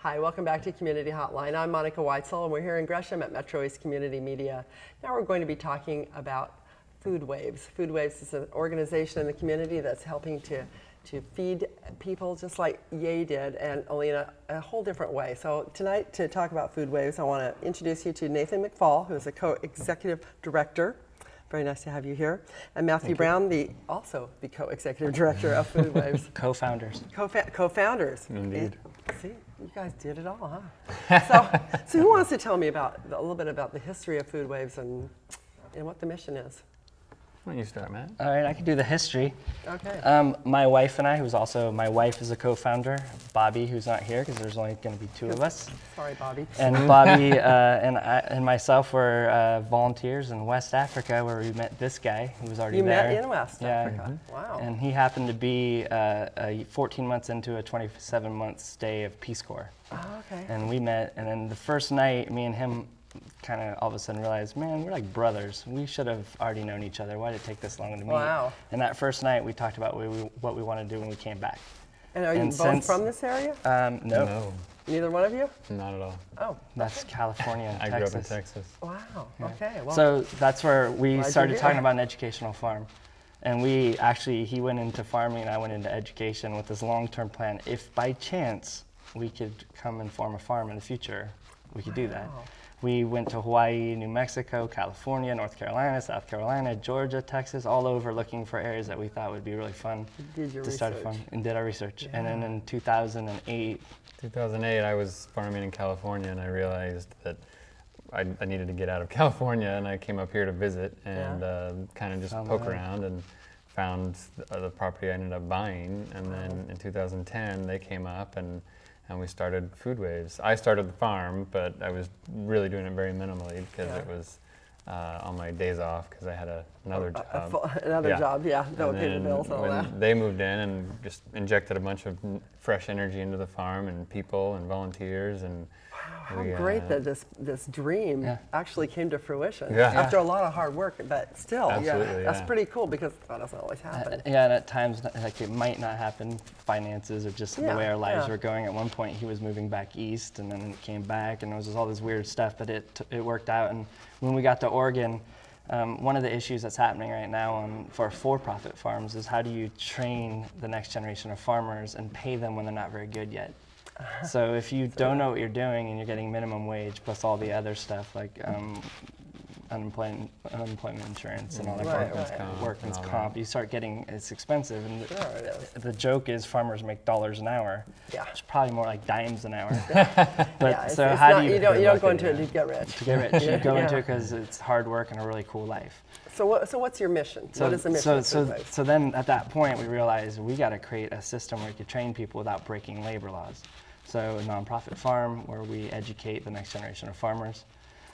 Hi, welcome back to Community Hotline. I'm Monica Weitzel, and we're here in Gresham at MetroEast Community Media. Now we're going to be talking about Food Waves. Food Waves is an organization in the community that's helping to feed people just like Ye did, and only in a whole different way. So tonight, to talk about Food Waves, I want to introduce you to Nathan McFall, who is a co-executive director. Very nice to have you here. And Matthew Brown, also the co-executive director of Food Waves. Co-founders. Co-founders. Indeed. See, you guys did it all, huh? So who wants to tell me a little bit about the history of Food Waves and what the mission is? Why don't you start, Matt? All right, I can do the history. Okay. My wife and I, my wife is a co-founder, Bobby, who's not here because there's only going to be two of us. Sorry, Bobby. And Bobby and myself were volunteers in West Africa, where we met this guy who was already there. You met in West Africa. Mm-hmm. Wow. And he happened to be 14 months into a 27-month stay of Peace Corps. Oh, okay. And we met, and then the first night, me and him kind of all of a sudden realized, man, we're like brothers. We should have already known each other. Why did it take this long to meet? Wow. And that first night, we talked about what we want to do when we came back. And are you both from this area? No. Neither one of you? Not at all. Oh. That's California and I Texas. grew up in Texas. Wow. Yeah. Okay. Well, so that's where we started talking here. about an educational farm. And he went into farming and I went into education with this long-term plan. If by chance we could come and form a farm in the future, we could do that. We went to Hawaii, New Mexico, California, North Carolina, South Carolina, Georgia, Texas, all over looking for areas that we thought would be really fun to start a farm, and did our research. Yeah. And then in 2008, I was farming in California, and I realized that I needed to get out of California, and I came up here to visit and kind of just poke around and found the property I ended up buying. And then in 2010, they came up and we started Food Waves. I started the farm, but I was really doing it very minimally because it was on my days off because I had another job. Another job, that would pay the bills and all that. When they moved in and just injected a bunch of fresh energy into the farm and people and volunteers and how great that this dream actually came to fruition after a lot of hard work, but still, that's pretty cool because that doesn't always happen. And at times, like it might not happen, finances or just the way our lives were going. At one point, he was moving back east, and then it came back, and it was just all this weird stuff, but it worked out. And when we got to Oregon, one of the issues that's happening right now for for-profit farms is how do you train the next generation of farmers and pay them when they're not very good yet? So if you don't know what you're doing and you're getting minimum wage plus all the other stuff like unemployment insurance and all that workman's comp, you start getting, it's expensive. And the joke is farmers make dollars an hour. Yeah. It's probably more like dimes an hour. But so how do you don't go into it to get rich. To get rich, you go into it because it's hard work and a really cool life. So what's your mission? What is the mission? So then at that point we realized we got to create a system where you could train people without breaking labor laws. So a nonprofit farm where we educate the next generation of farmers.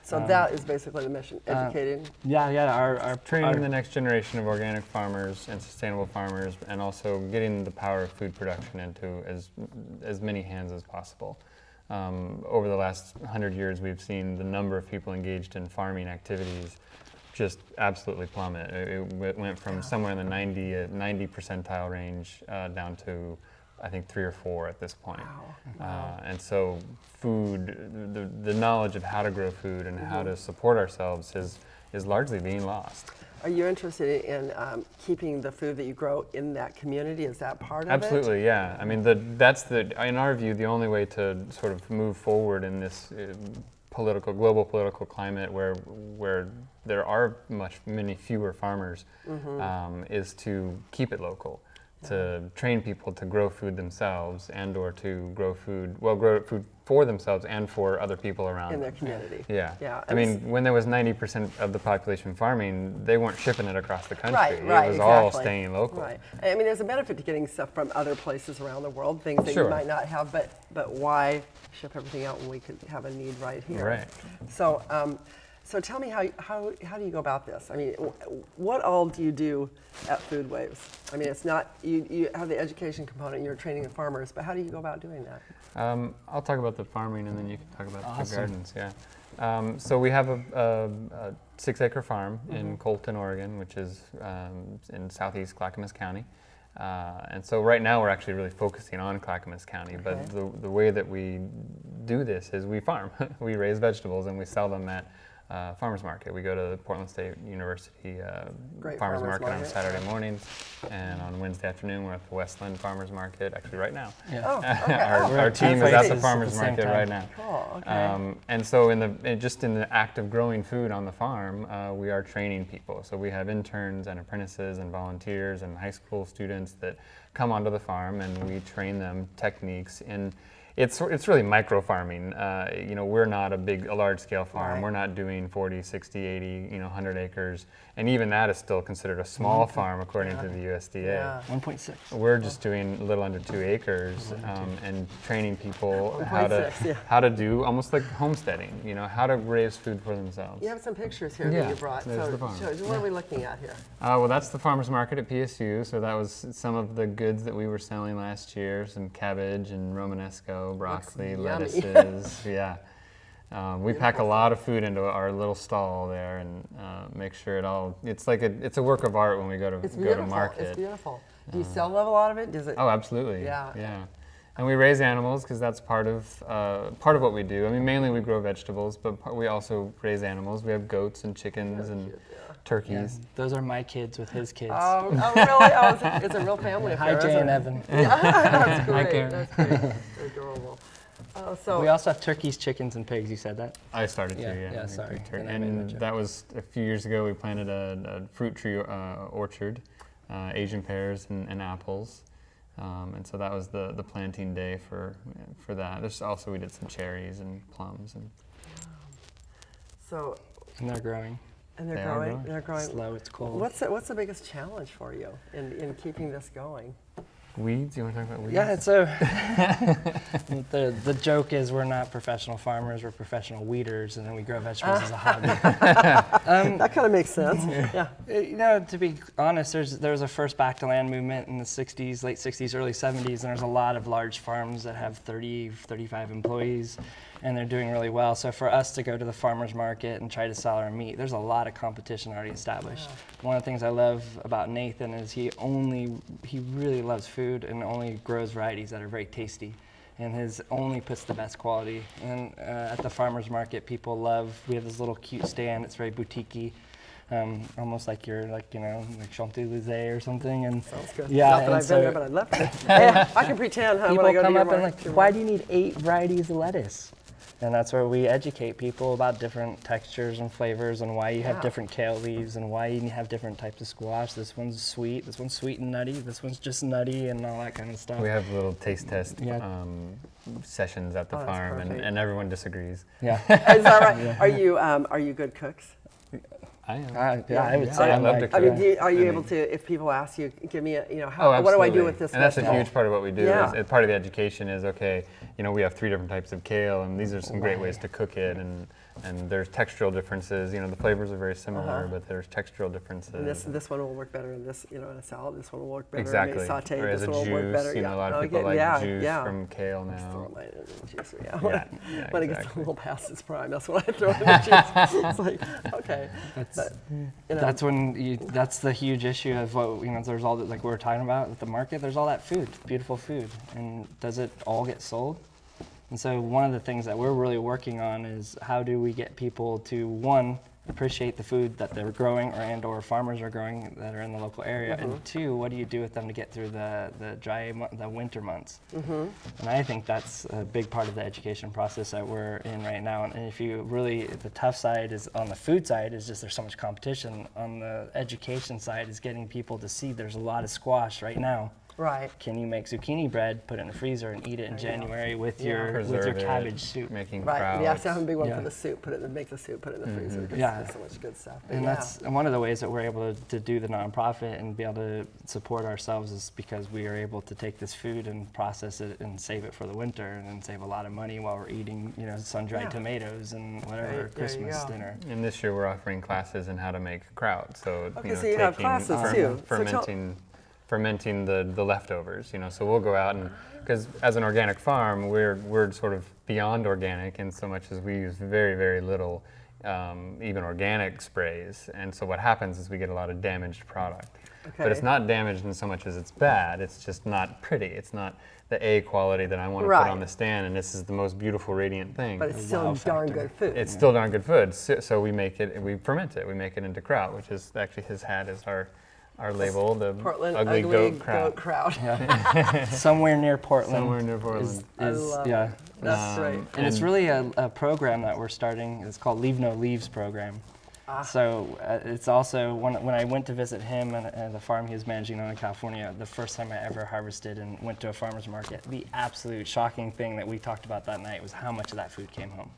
So that is basically the mission, educating. Our training the next generation of organic farmers and sustainable farmers, and also getting the power of food production into as many hands as possible. Over the last 100 years, we've seen the number of people engaged in farming activities just absolutely plummet. It went from somewhere in the 90 percentile range down to I think 3 or 4 at this point. Wow. And so food, the knowledge of how to grow food and how to support ourselves is largely being lost. Are you interested in keeping the food that you grow in that community? Is that part of it? Absolutely, yeah. I mean, in our view, the only way to sort of move forward in this global political climate where there are many fewer farmers is to keep it local. To train people to grow food themselves and or to grow food for themselves and for other people around in their community. Yeah. I mean, when there was 90% of the population farming, they weren't shipping it across the country. Right, it was all staying local. Right. I mean, there's a benefit to getting stuff from other places around the world, things that you might not have, but why ship everything out when we could have a need right here? Right. So tell me how do you go about this? I mean, what all do you do at Food Waves? I mean, it's not, you have the education component, you're training the farmers, but how do you go about doing that? I'll talk about the farming and then you can talk about the gardens, So we have a 6-acre farm in Colton, Oregon, which is in southeast Clackamas County. And so right now we're actually really focusing on Clackamas County, but the way that we do this is we farm. We raise vegetables and we sell them at farmers market. We go to the Portland State University farmers market on Saturday mornings, and on Wednesday afternoon we're at the Westland Farmers Market, actually right now. Yeah. Oh, okay. Our team is at the Places farmers at the same market time. right now. Cool, okay. And so just in the act of growing food on the farm, we are training people. So we have interns and apprentices and volunteers and high school students that come onto the farm, and we train them techniques in. It's really micro farming. We're not a large scale farm. Right. We're not doing 40, 60, 80, 100 acres. And even that is still considered a small farm according to the USDA. Yeah. 1.6. We're just doing a little under 2 acres and training people how 1.6, yeah. to do almost like homesteading, how to raise food for themselves. You have some pictures here that Yeah, you brought. there's the farm. What are we looking at here? Well, that's the farmers market at PSU. So that was some of the goods that we were selling last year, some cabbage and Romanesco, broccoli, Looks yummy. lettuces. Yeah. We pack a lot of food into our little stall there and make sure it's a work of art when we go to market. It's beautiful. Do you sell a lot of it? Does it? Oh, absolutely. Yeah. Yeah. And we raise animals because that's part of what we do. I mean, mainly we grow vegetables, but we also raise animals. We have goats and chickens and turkeys. Yeah. Those are my kids with his kids. Oh, really? Oh, it's a real family affair. Hi, Jay and Evan. Yeah, that's great. Karen. That's great. They're adorable. So We also have turkeys, chickens, and pigs. You said that? I started to, Yeah, yeah. yeah, sorry. Turkey. Then I made And a joke. that was a few years ago. We planted a fruit tree orchard, Asian pears and apples. And so that was the planting day for that. We did some cherries and plums. And they're growing. And they're They are growing. growing. They're growing. Slow, it's cold. What's the biggest challenge for you in keeping this going? Weeds? You want to talk about weeds? Yeah, so the joke is we're not professional farmers, we're professional weeders, and then we grow vegetables as a hobby. That kind of makes sense. Yeah. To be honest, there was a first back to land movement in the 60s, late 60s, early 70s, and there's a lot of large farms that have 30, 35 employees, and they're doing really well. So for us to go to the farmer's market and try to sell our meat, there's a lot of competition already established. Wow. One of the things I love about Nathan is he really loves food and only grows varieties that are very tasty. And his only puts the best quality. And at the farmer's market, we have this little cute stand, it's very boutique-y. Almost like you're like Champs-Élysées or something. And sounds good. yeah, Not that I've been there, but I'd love to. I can pretend. When people I go come to up your and like, why do you need 8 varieties of lettuce? And that's where we educate people about different textures and flavors and why you have different kale leaves and why you have different types of squash. This one's sweet and nutty. This one's just nutty and all that kind of stuff. We have little taste test sessions at the farm, and everyone disagrees. Yeah. Is that right? Yeah. Are you good cooks? I am. I would say I I'm love like, to I cook. mean, are you able to, if people ask you, give me Oh, what do I do absolutely. with this And that's a vegetable? huge part of what we do. Yeah. Is part of the education is, okay, we have 3 different types of kale, and these are some great ways to cook it, and there's textural differences. The flavors are very similar, but there's textural differences. And this one will work better in this, in a salad. This one will work better Exactly. in a sauté. Or as this a one will work better. juice, a lot of people like juice from kale Just throw now. mine in the juicer, Yeah, when it gets a exactly. little past its prime, that's when I throw it in the juice. It's like, okay. That's when that's the huge issue of what there's all that, like we were talking about at the market. There's all that food, beautiful food, and does it all get sold? And so one of the things that we're really working on is how do we get people to, one, appreciate the food that they're growing or farmers are growing that are in the local area, and 2, what do you do with them to get through the winter months? And I think that's a big part of the education process that we're in right now. And if you really, the tough side is on the food side is just there's so much competition. On the education side is getting people to see there's a lot of squash right now. Right. Can you make zucchini bread, put it in the freezer, and eat it in January with your Preserve it, cabbage soup? Making Right. sprouts. You have to have a big one Yeah. for the soup. Make the soup. Put it in the freezer. 'Cause Yeah. There's so much good stuff. But And that's one of the ways that we're able to do the nonprofit and be able to support ourselves is because we are able to take this food and process it and save it for the winter and then save a lot of money while we're eating, sun-dried tomatoes and whatever There you Christmas go. dinner. And this year we're offering classes in how to make kraut. So, Okay, so you have classes too. So tell- fermenting the leftovers. So we'll go out and, because as an organic farm, we're sort of beyond organic in so much as we use very, very little even organic sprays. And so what happens is we get a lot of damaged product. but it's not damaged in so much as it's bad. It's just not pretty. It's not the A quality that I want to put on the stand, and this is the most beautiful, radiant thing. But it's still darn good food. It's still darn good food. So we make it, we ferment it. We make it into kraut, which is actually his hat is our label, the Portland ugly goat kraut. Somewhere near Portland. Somewhere near Portland. Is, I love yeah. it. That's great. And it's really a program that we're starting. It's called Leave No Leaves program. So it's also, when I went to visit him and the farm he was managing on in California, the first time I ever harvested and went to a farmer's market, the absolute shocking thing that we talked about that night was how much of that food came home.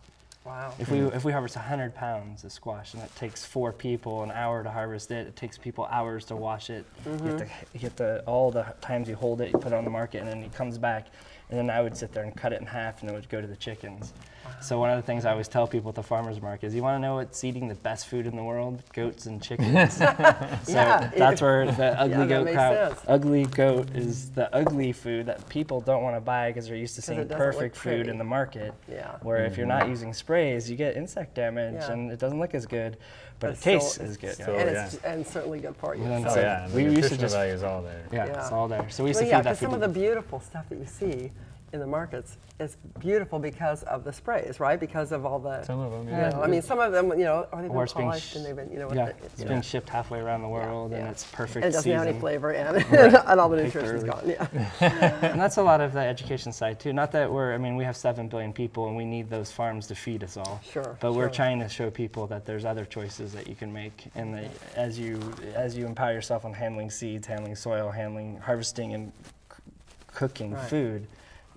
Wow. If we harvest 100 pounds of squash and it takes 4 people an hour to harvest it, it takes people hours to wash it. You have to all the times you hold it, you put it on the market, and then it comes back. And then I would sit there and cut it in half, and it would go to the chickens. So one of the things I always tell people at the farmer's market is, you want to know what's eating the best food in the world? Goats and chickens. So that's where the ugly goat kraut. Ugly goat is the ugly food that people don't want to buy because they're used to seeing perfect food in the market. Where if you're not using sprays, you get insect damage, and it doesn't look as good, but it tastes as good. And certainly good for you. And we used to just value is all there. It's all there. So we used to feed that because some of the beautiful stuff that you see in the markets is beautiful because of the sprays, right? Because of all the. Some of them, I mean, some of them, are they been polished and they've been, it's been shipped halfway around the world, and it's perfect. And it doesn't season. have any flavor, and all the nutrition's gone. And that's a lot of the education side too. Not that we have 7 billion people, and we need those farms to feed us all. But we're trying to show people that there's other choices that you can make, and that as you empower yourself on handling seeds, handling soil, harvesting, and cooking food,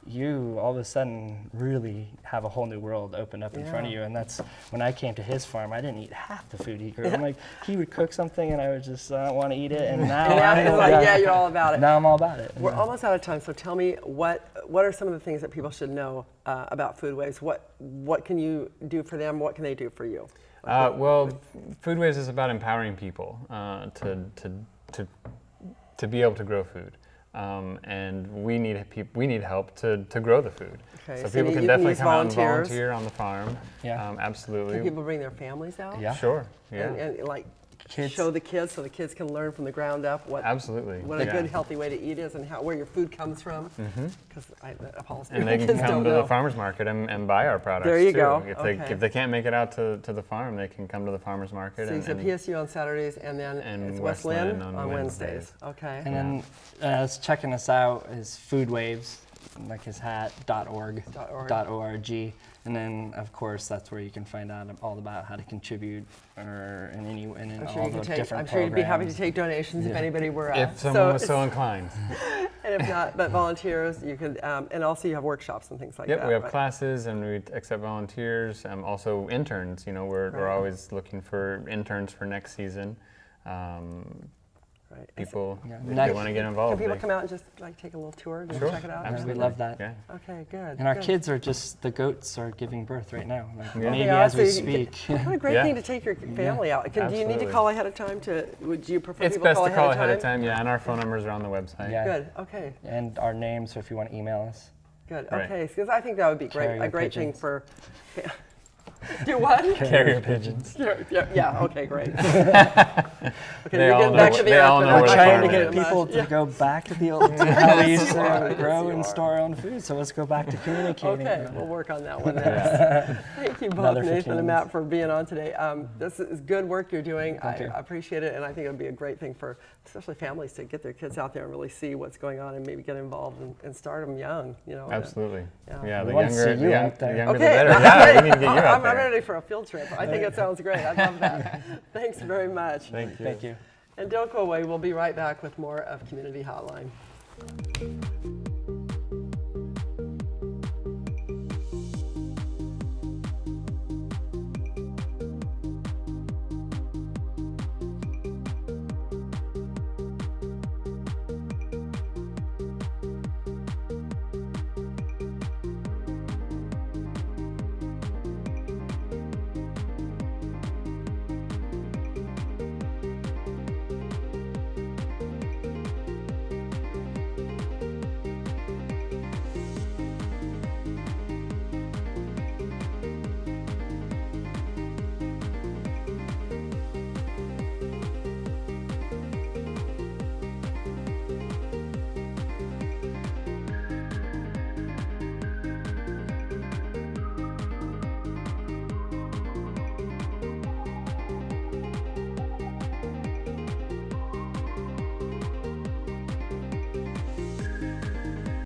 you all of a sudden really have a whole new world opened up in front of you. And that's when I came to his farm, I didn't eat half the food he grew. I'm like, he would cook something and I would just, I don't want to eat it. And now you're all about it. Now I'm all about it. We're almost out of time, so tell me, what are some of the things that people should know about food waves? What can you do for them? What can they do for you? Well, Food Waves is about empowering people to be able to grow food. And we need help to grow the food. So people can definitely come out and volunteer on the farm. Absolutely. Can people bring their families out? Sure. And like show the kids, so the kids can learn from the ground up what a good healthy way to eat is, and where your food comes from. Because and they can come to the farmers market and buy our products. There you too. go. If they can't make it out to the farm, they can come to the farmers market. So you said PSU on Saturdays, and then it's West Lynn on Wednesdays. Okay. And then checking us out is Food Waves, like his hat, .org. And then, of course, that's where you can find out all about how to contribute, or in all the different programs. I'm sure you'd be happy to take donations if anybody were. If someone was so inclined. And if not, but volunteers, you could, and also you have workshops and things like that. We have classes, and we accept volunteers. Also interns. We're always looking for interns for next season. People, if they want to get involved. Can people come out and just take a little tour and check it out? Absolutely. We love that. Okay, good. And our kids are the goats are giving birth right now. Maybe as we speak. What a great thing to take your family out. Do you need to call ahead of time would you prefer people call ahead of time? It's best to call ahead of time, and our phone numbers are on the website. Good, okay. And our names, so if you want to email us. Good, okay, because I think that would be great. A great thing for... Do what? Carrier pigeons. Yeah, okay, great. They all know We're trying to get people to go back to the old how we used to grow and store our own food, so let's go back to communicating. Okay, we'll work on that one next. Thank you both, Nathan and Matt, for being on today. This is good work you're doing. I appreciate it, and I think it would be a great thing for especially families to get their kids out there and really see what's going on and maybe get involved and start them young. Absolutely. The younger the okay. better. Yeah, we need to get you out there. I'm ready for a field trip. I think it sounds great. I love that. Thanks very much. Thank you. Thank you. And don't go away. We'll be right back with more of Community Hotline.